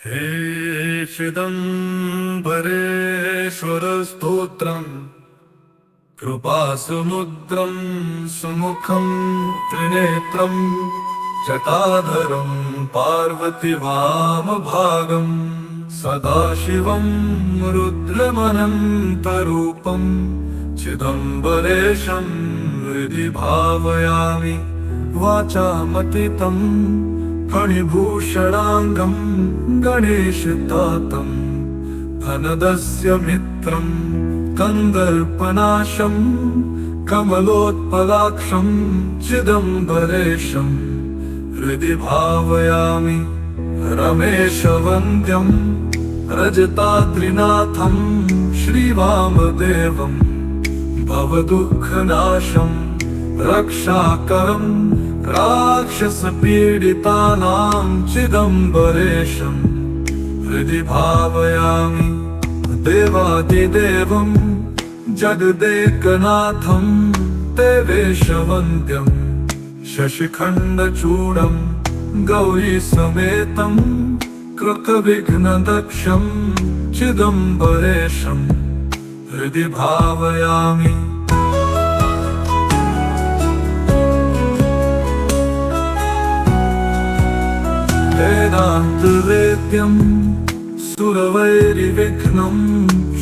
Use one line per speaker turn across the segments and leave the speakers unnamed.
हे चिदम्बरेश्वर स्तोत्रम् कृपासमुद्रं सुमुखं त्रिनेत्रं जटाधरं पार्वतीवामभागं सदाशिवं रुद्रमनन्तरूपं चिदम्बरेशं हृदि भावयामि वाचामतीतं फणिभूषणाङ्गं गणेशतातं धनदस्य मित्रं कन्दर्पनाशं कमलोत्पलाक्षं चिदम्बरेशं हृदि भावयामि रमेशवन्द्यं रजताद्रिनाथं श्रीवामदेवं भवदुःखनाशं रक्षाकरं राक्षसपीडितानां चिदम्बरेशं हृदि भावयामि देवादिदेवं जगदेकनाथं देवेशवन्द्यं शशिखण्डचूडं गौरीसमेतं कृतविघ्नदक्षं चिदम्बरेशं हृदि भावयामि वेदान्तवेद्यं सुरवैरिविघ्नं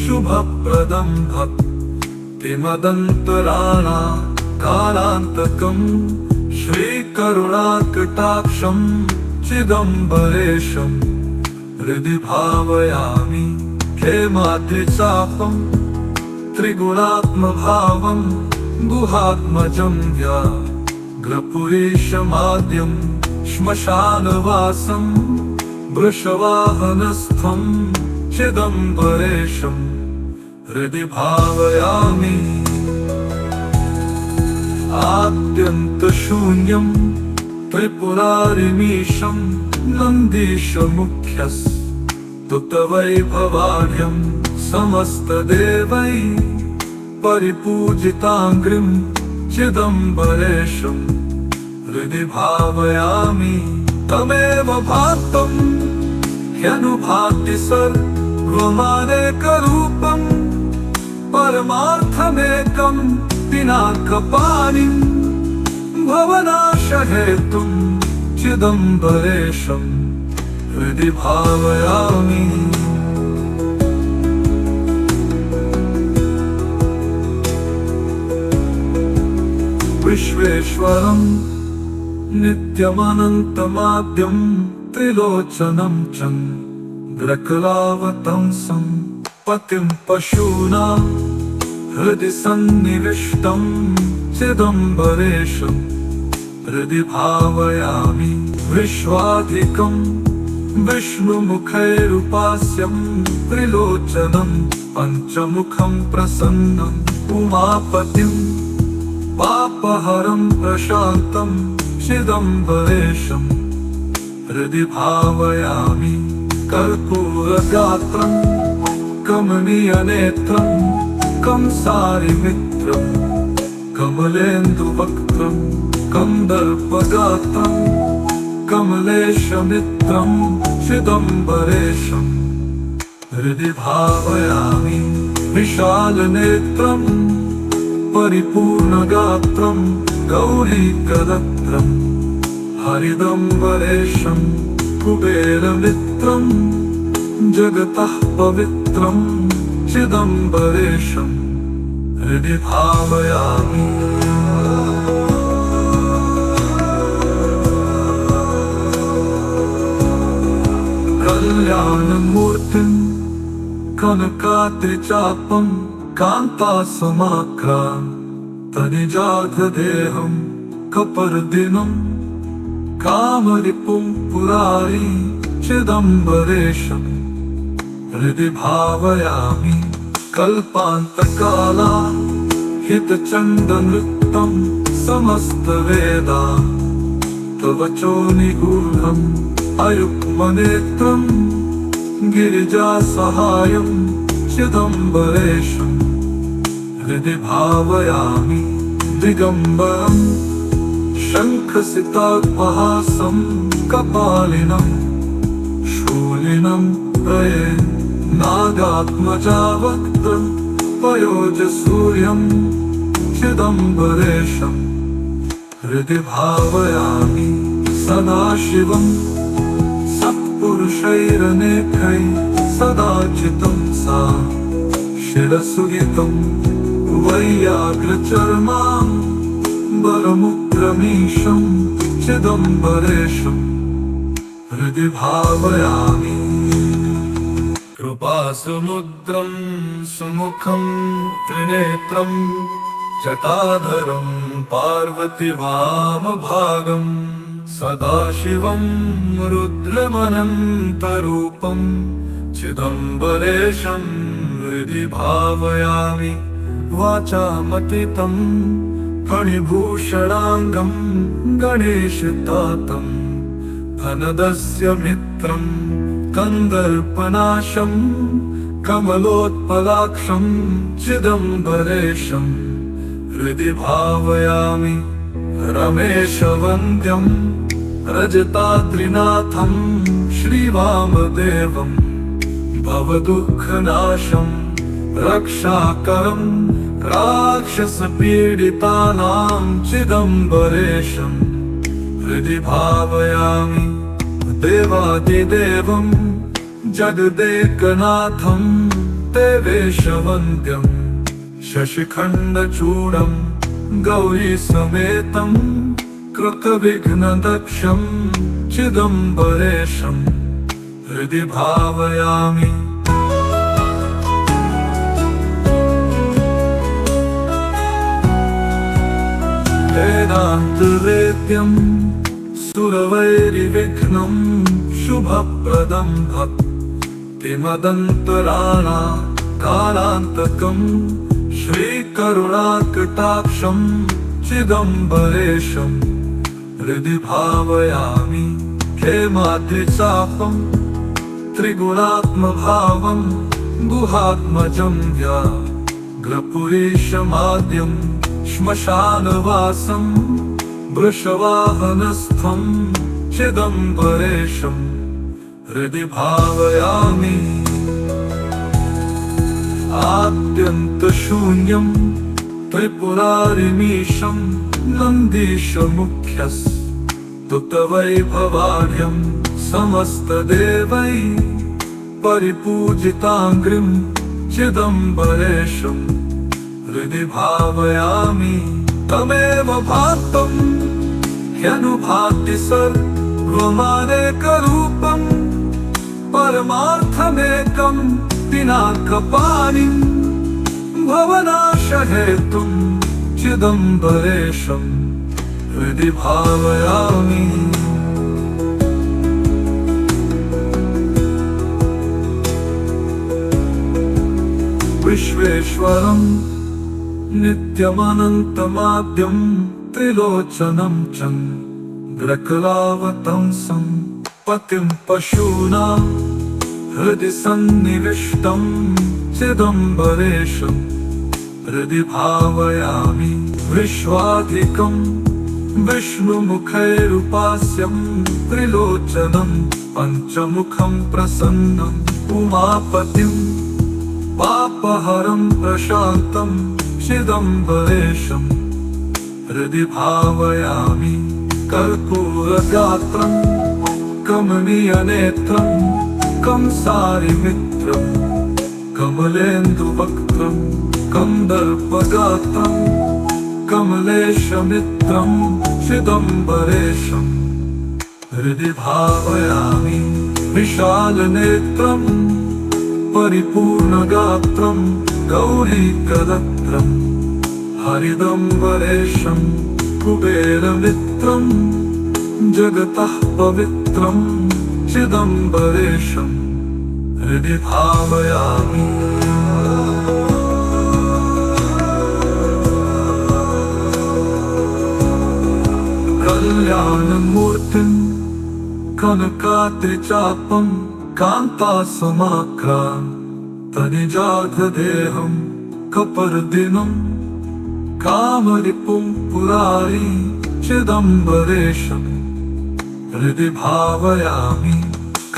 शुभप्रदं भक्तिमदन्तराणाकालान्तकं श्रीकरुणाकटाक्षं चिदम्बरेशं हृदि भावयामि हेमाद्रिचापं त्रिगुणात्मभावं गुहात्मजं व्याघ्रपुरीशमाद्यं श्मशानवासं वृषवाहनस्थं चिदम्बरेशं हृदि भावयामि आद्यन्तशून्यं त्रिपुरारिमीशं नन्दीशमुख्यस्तुतवैभवाढ्यं समस्तदेवैः परिपूजिताङ्घ्रिं चिदम्बरेशं हृदि भावयामि तमेव भातं ह्यनुभाति सर्वमानेकरूपं परमार्थमेकं पिनाकपाणिं भवनाशहेतुं चिदम्बरेशं हृदि भावयामि विश्वेश्वरं नित्यमनन्तमाद्यं त्रिलोचनं चन्द्रकलावतंसं पतिं पशूनां हृदि सन्निविष्टं चिदम्बरेशं हृदि भावयामि विश्वाधिकं विष्णुमुखैरुपास्यं त्रिलोचनं पञ्चमुखं प्रसन्नं उमापतिं पापहरं प्रशान्तं चिदम्बरेशं हृदि भावयामि कर्पूरगात्रं कमनीयनेत्रं कंसारिमित्रं कमलेन्दुवक्त्रं कन्दर्पगात्रं कमलेशमित्रं चिदम्बरेशं हृदि भावयामि विशालनेत्रं परिपूर्णगात्रं गौरीकदत्रं हरिदम्बरेशं कुबेरमित्रं जगतः पवित्रं चिदम्बरेशं हृदि भावयामि कल्याणमूर्तिं कनकाद्रिचापं कान्तासमाक्रान्तनिजाघदेहं कपर्दिनं कामरिपुं पुरारी चिदम्बरेशं हृदि भावयामि कल्पान्तकाला हितचन्दनृत्तं समस्तवेदा तव चोनिगूढम् अयुग्मनेत्रं गिरिजासहायं चिदम्बरेशं हृदि भावयामि दिगम्बरं शङ्खसितापहासं कपालिनं शूलिनं दक्षिणं प्रये नागात्मजावक्त पयोजसूर्यं चिदम्बरेशम् हृदि भावयामि सदाशिवं सत्पुरुषैरनेकैः सदाचितं सा शिरसुगितं वैयाघ्रचर्मां बलमुग्रमीशं चिदम्बरेशम् हृदि भावयामि कृपासमुद्रं सुमुखं त्रिनेत्रं जटाधरं पार्वतीवामभागं सदाशिवं रुद्रमनन्तरूपं चिदम्बरेशं हृदि भावयामि वाचामतीतं फणिभूषणाङ्गं गणेशतातं धनदस्य मित्रं कन्दर्पनाशं कमलोत्पलाक्षं चिदम्बरेशं हृदि भावयामि रमेशवन्द्यं रजताद्रिनाथं श्रीवामदेवं भवदुःखनाशं रक्षाकरं राक्षसपीडितानां चिदम्बरेशं हृदि भावयामि देवादिदेवं जगदेकनाथं देवेशवन्द्यं शशिखण्डचूडं गौरीसमेतं कृतविघ्नदक्षं चिदम्बरेशं हृदि भावयामि वेदान्तवेद्यं सुरवैरिविघ्नं शुभप्रदं भक्तिमदन्तराणाकालान्तकं श्रीकरुणाकटाक्षं चिदम्बरेशं हृदि भावयामि हेमाद्रिचापं त्रिगुणात्मभावं गुहात्मजं व्याघ्रपुरीशमाद्यं श्मशानवासं वृषवाहनस्थं चिदम्बरेशं हृदि भावयामि आद्यन्तशून्यं त्रिपुरारिमीशं नन्दीशमुख्यस्तुतवैभवाढ्यं समस्तदेवैः परिपूजिताङ्घ्रिं चिदम्बरेशं हृदि भावयामि तमेव भातं ह्यनुभाति सर्वमानेकरूपं परमार्थमेकं पिनाकपाणिं भवनाशहेतुं चिदम्बरेशं हृदि भावयामि विश्वेश्वरं नित्यमनन्तमाद्यं त्रिलोचनं चन्द्रकलावतंसं पतिं पशूनां हृदि सन्निविष्टं चिदम्बरेशं हृदि भावयामि विश्वाधिकं विष्णुमुखैरुपास्यं त्रिलोचनं पञ्चमुखं प्रसन्नं उमापतिं पापहरं प्रशान्तं चिदम्बरेशं हृदि भावयामि कर्पूरगात्रं कमनीयनेत्रं कंसारिमित्रं कमलेन्दुवक्त्रं कन्दर्पगात्रं कमलेशमित्रं चिदम्बरेशं हृदि भावयामि विशालनेत्रं परिपूर्णगात्रं गौरीकदत्रं हरिदम्बरेशं कुबेरमित्रं जगतः पवित्रं चिदम्बरेशं हृदि भावयामि कल्याणमूर्तिं कनकाद्रिचापं कान्तासमाक्रान्तनिजाघदेहं कपर्दिनं कामरिपुं पुरारी चिदम्बरेशं हृदि भावयामि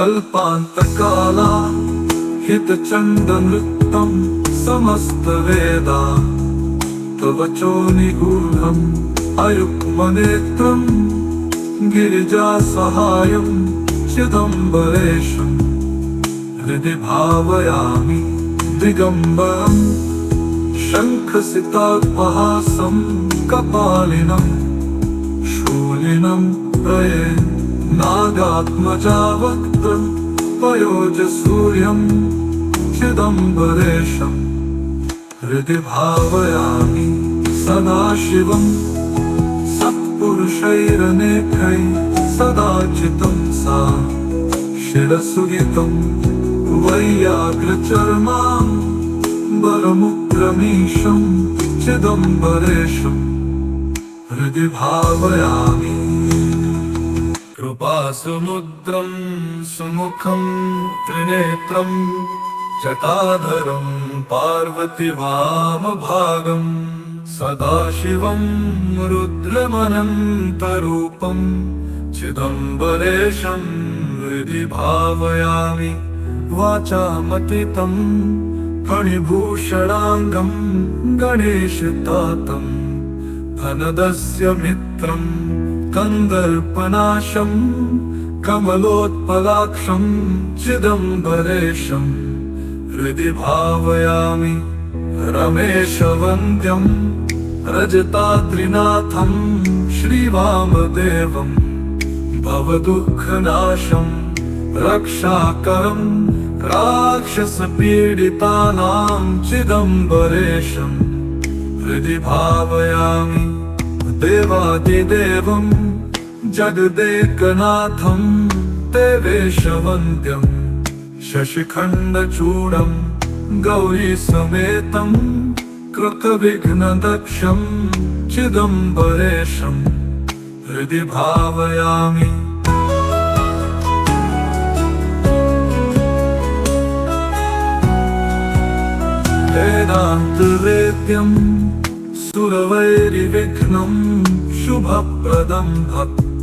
कल्पान्तकाला हितचन्दनृत्तं समस्तवेदा तव चो निगूढम् अयुग्मनेत्रं गिरिजासहायं चिदम्बरेशम् हृदि भावयामि दिगम्बरं शङ्खसितापहासं कपालिनं शूलिनं प्रये नागात्मजावक्त्रं पयोजसूर्यं चिदम्बरेशम् हृदि भावयामि सदाशिवं सत्पुरुषैरनेकैः सदाचितं सा शिरसुगितं वैयाघ्रचर्मां वरमुग्रमीशं चिदम्बरेशम् हृदि भावयामि कृपासमुद्रं सुमुखं त्रिनेत्रं जटाधरं पार्वतीवामभागं सदाशिवं रुद्रमनन्तरूपं चिदम्बरेशं हृदि भावयामि वाचामतीतं फणिभूषणाङ्गं गणेशतातं धनदस्य मित्रं कन्दर्पनाशं कमलोत्पलाक्षं चिदम्बरेशं हृदि भावयामि रमेशवन्द्यं रजताद्रिनाथं श्रीवामदेवं भवदुःखनाशं रक्षाकरं राक्षसपीडितानां चिदम्बरेशं हृदि भावयामि देवादिदेवं जगदेकनाथं देवेशवन्द्यं शशिखण्डचूडं गौरीसमेतं कृतविघ्नदक्षं चिदम्बरेशं हृदि भावयामि वेदान्तवेद्यं सुरवैरिविघ्नं शुभप्रदं भक्तिमदन्तराणां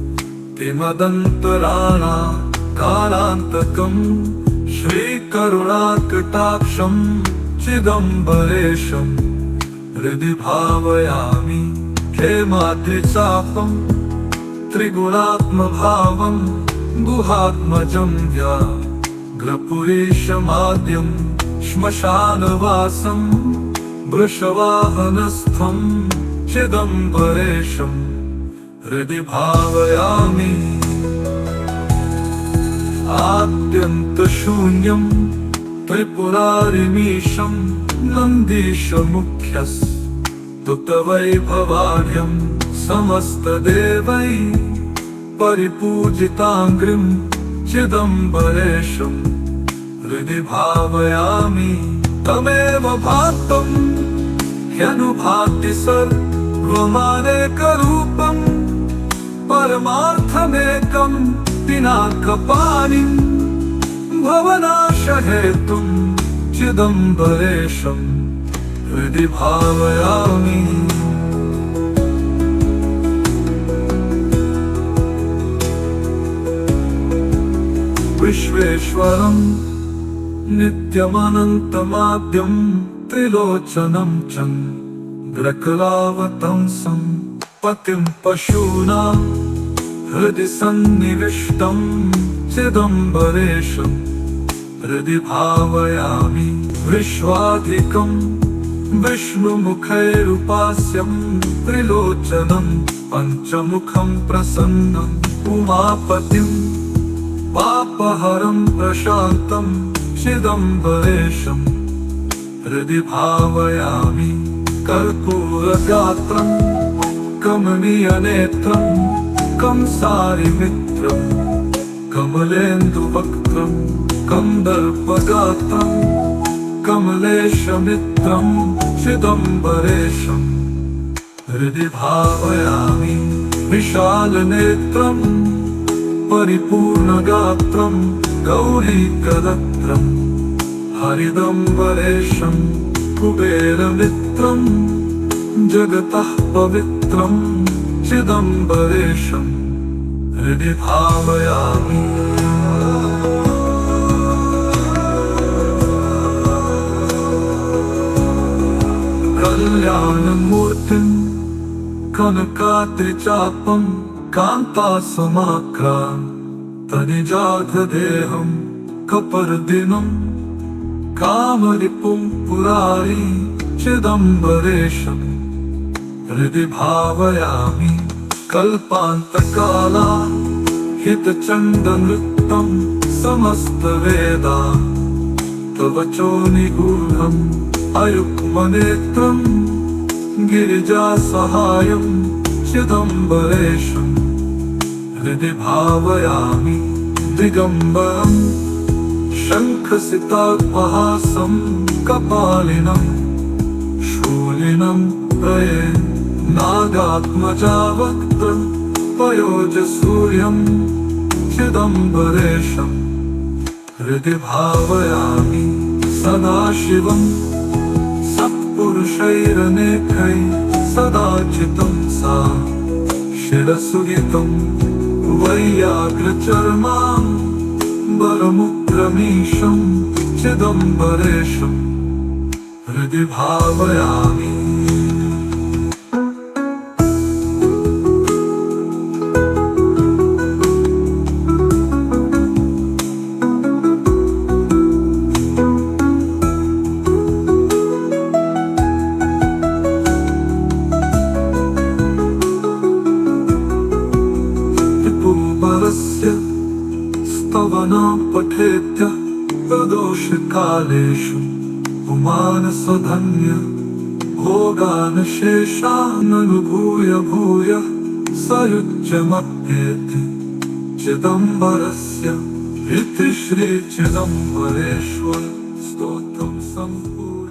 कालान्तकं श्रीकरुणाकटाक्षं चिदम्बरेशं हृदि भावयामि हेमाद्रिचापं त्रिगुणात्मभावं गुहात्मजं व्याघ्रपुरीशमाद्यं श्मशानवासं वृषवाहनस्थं चिदम्बरेशं हृदि भावयामि आद्यन्तशून्यं त्रिपुरारिमीशं नन्दीशमुख्यस्तुतवैभवाढ्यं समस्तदेवैः परिपूजिताङ्घ्रिं चिदम्बरेशं हृदि भावयामि तमेव भातं ह्यनुभाति सर्वमानेकरूपं परमार्थमेकं पिनाकपाणिं भवनाशहेतुं चिदम्बरेशं हृदि भावयामि विश्वेश्वरं नित्यमनन्तमाद्यं त्रिलोचनं चन्द्रकलावतंसं पतिं पशूनां हृदि सन्निविष्टं चिदम्बरेशं हृदि भावयामि विश्वाधिकं विष्णुमुखैरुपास्यं त्रिलोचनं पञ्चमुखं प्रसन्नं उमापतिं पापहरं प्रशान्तं चिदम्बरेशं हृदि भावयामि कर्पूरगात्रं कमनीयनेत्रं कंसारिमित्रं कमलेन्दुवक्त्रं कन्दर्पगात्रं कमलेशमित्रं चिदम्बरेशं हृदि भावयामि विशालनेत्रं परिपूर्णगात्रं गौरीकदत्रं हरिदम्बरेशं कुबेरमित्रं जगतः पवित्रं चिदम्बरेशं हृदि भावयामि। ज्ञानमूर्तिम् कनकाद्रिचापं कान्तासमाक्रान्तनिजातदेहं कपर्दिनं कामरिपुं पुरारी चिदम्बरेशम् हृदि भावयामि कल्पान्तकाला हितचन्दनृत्तं समस्तवेदा तव चो निगूढम् अयुग्मनेत्रम् गिरिजासहायं चिदम्बरेशम् हृदि भावयामि दिगम्बरम् शङ्खसितापहासं कपालिनं शूलिनं प्रये नागात्मजावक्त्रं पयोजसूर्यं चिदम्बरेशम् हृदि भावयामि सदाशिवं सत्पुरुषैरनेकैः सदाचितं सा शिरसुगितं वैयाघ्रचर्माम्बरमुग्रमीशं चिदम्बरेशम् हृदि भावयामि स्तवनां पठेत्य प्रदोषकालेषु पुमानसधन्य भोगानशेषाननुभूय भूयः सयुज्यमप्येति चिदम्बरस्य इति श्रीचिदम्बरेश्वर स्तोत्रं सम्पूर्णम्।